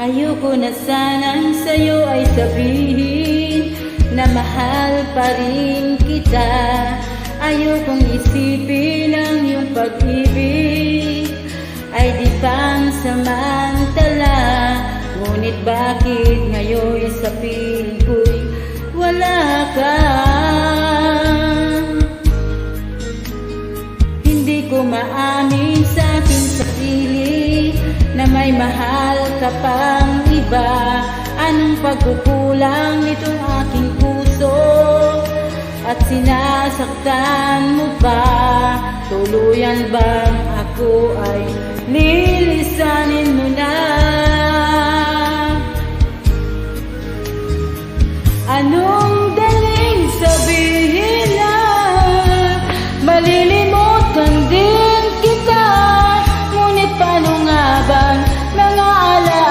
Ayoko na sanang sa'yo ay sabihin na mahal pa rin kita. Ayokong isipin ang iyong pag-ibig ay di pang samantala. Ngunit bakit ngayon sa piling ko'y wala ka? Hindi ko maamin sa aking sarili na may mahal ka pang iba. Anong pagkukulang nitong aking puso at sinasaktan mo pa? Tuluyan bang ako ay lilisanin mo na?